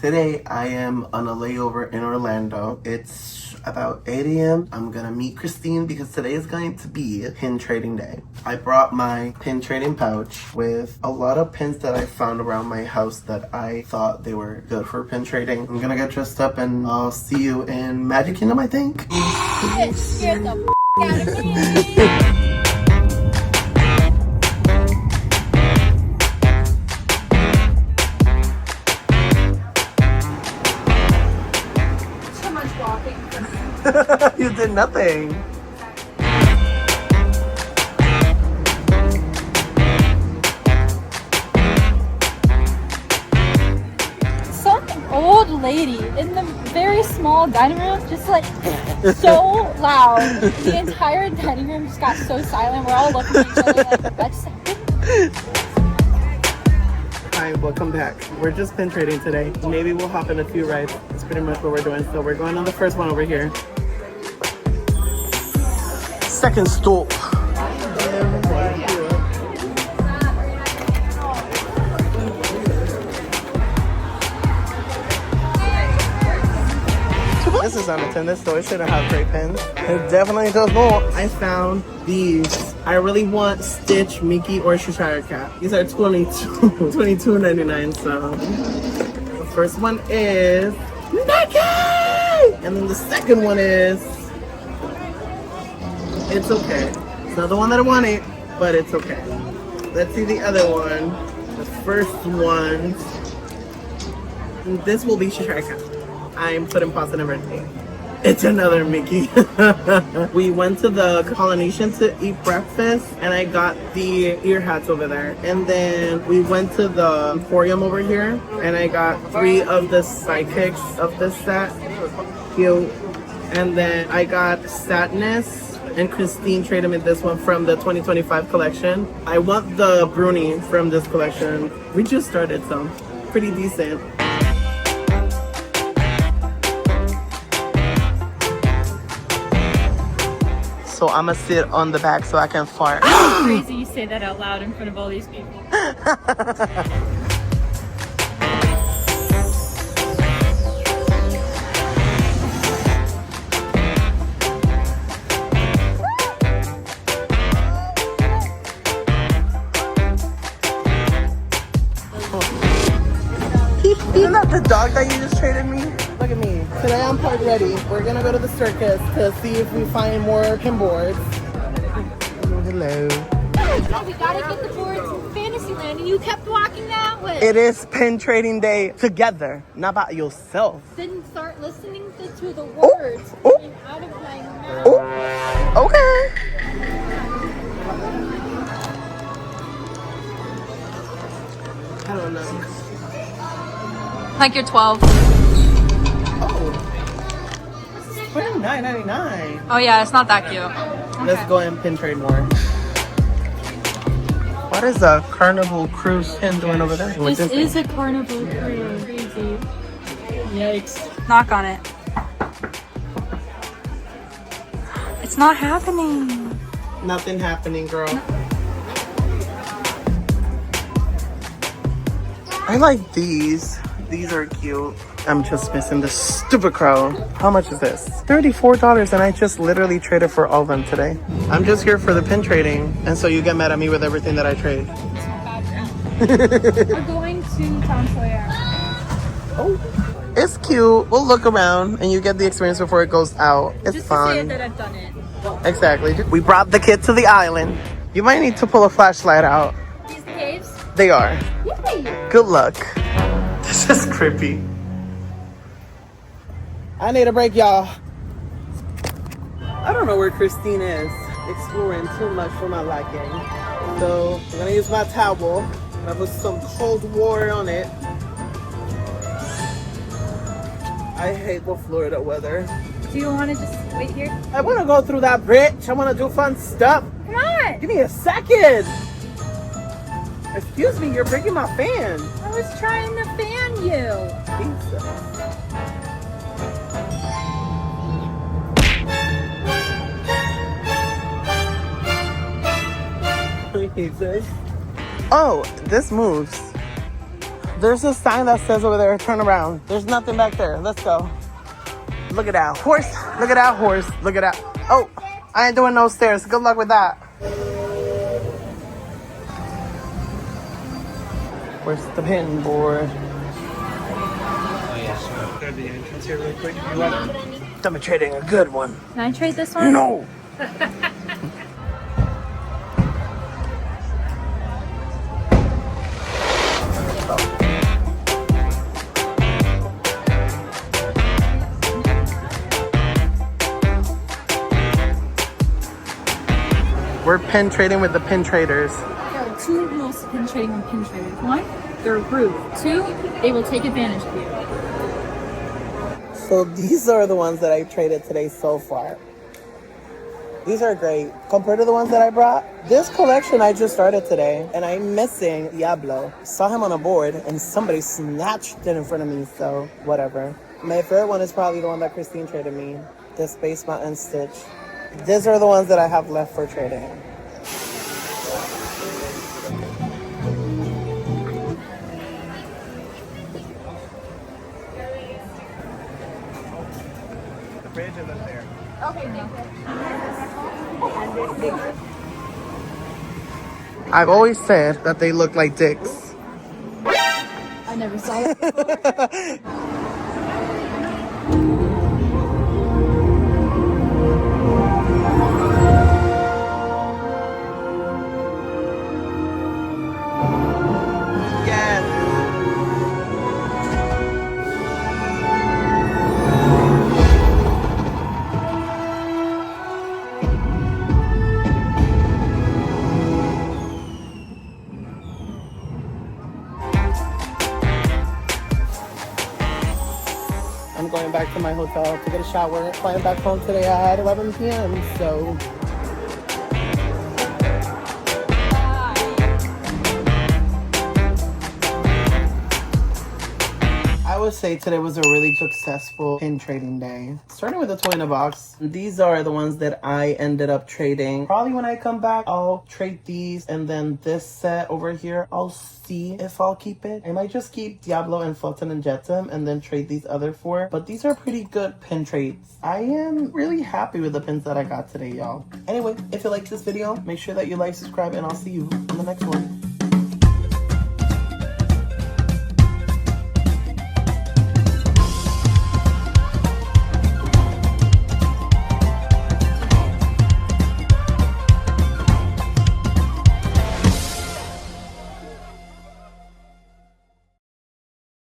Today I am on a layover in Orlando. It's about 8 a.m. I'm gonna meet Christine because today is going to be pin trading day. I brought my pin trading pouch with a lot of pins that I found around my house that I thought they were good for pin trading. I'm gonna get dressed up and I'll see you in Magic Kingdom, I think. Get scared the out of me. You did nothing. Some old lady in the very small dining room just like so loud. The entire dining room just got so silent. We're all looking at each other like, that just happened? Hi, welcome back. We're just pin trading today. Maybe we'll hop in a few rides. That's pretty much what we're doing. So we're going on the first one over here. Second stop. This is unattended, so it shouldn't have great pins. It definitely does not. I found these. I really want Stitch, Mickey, or Cheshire Cat. These are $22.99. So the first one is Mickey, and then the second one is. It's okay. It's not the one that I wanted, but it's okay. Let's see the other one. The first one. This will be Cheshire Cat. I'm putting pause on everything. It's another Mickey. We went to the Polynesian to eat breakfast, and I got the ear hats over there. And then we went to the Emporium over here, and I got 3 of the sidekicks of this set. Cute. And then I got Sadness. And Christine traded me this one from the 2025 collection. I want the Bruni from this collection. We just started, so pretty decent. So I'ma sit on the back so I can fart. Crazy you say that out loud in front of all these people. Isn't that the dog that you just traded me? Look at me. Today I'm park ready. We're gonna go to the circus to see if we find more pin boards. Hello. Oh, we gotta get the boards in Fantasyland, and you kept walking that way. It is pin trading day together, not by yourself. Didn't start listening to the words coming out of my mouth. Oh, okay. I don't know. Like you're 12. Oh, $29.99. Oh yeah, it's not that cute. Let's go and pin trade more. What is a Carnival Cruise pin doing over there? This is a carnival cruise. Crazy. Yikes. Knock on it. It's not happening. Nothing happening, girl. I like these. These are cute. I'm just missing this stupid crow. How much is this? $34, and I just literally traded for all of them today. I'm just here for the pin trading, and so you get mad at me with everything that I trade. We're going to Town Square. Oh, it's cute. We'll look around, and you get the experience before it goes out. It's Just fun. to say that I've done it. Exactly. We brought the kid to the island. You might need to pull a flashlight out. These caves? They are. Yay! Good luck. This is creepy. I need a break, y'all. I don't know where Christine is. Exploring too much for my liking. So I'm gonna use my towel. I put some cold water on it. I hate the Florida weather. Do you want to just wait here? I want to go through that bridge. I want to do fun stuff. Come on! Give me a second. Excuse me, you're breaking my fan. I was trying to fan you. Jesus. Jesus. Oh, this moves. There's a sign that says over there, turn around. There's nothing back there. Let's go. Look at that horse. Look at that horse. Look at that. Oh, I ain't doing no stairs. Good luck with that. Where's the pin board? Oh, yes. Go to the entrance here real quick. You want I'm trading a good one. Can I trade this one? No. We're pin trading with the pin traders. There are two rules to pin trading with pin traders. One, they're rude. Two, they will take advantage of you. So these are the ones that I traded today so far. These are great. Compared to the ones that I brought, this collection I just started today, and I'm missing Diablo. Saw him on a board, and somebody snatched it in front of me, so whatever. My favorite one is probably the one that Christine traded me, the Space Mountain Stitch. These are the ones that I have left for trading. the bridge and then there. Okay, thank you. I've always said that they look like dicks. I never saw that before. I'm going back to my hotel to get a shower. Flying back home today at 11 p.m. So I would say today was a really successful pin trading day. Starting with the toy in a box. These are the ones that I ended up trading. Probably when I come back, I'll trade these, and then this set over here, I'll see if I'll keep it. I might just keep Diablo and Fulton and Jetsam and then trade these other four. But these are pretty good pin trades. I am really happy with the pins that I got today, y'all. Anyway, if you like this video, make sure that you like, subscribe, and I'll see you in the next one.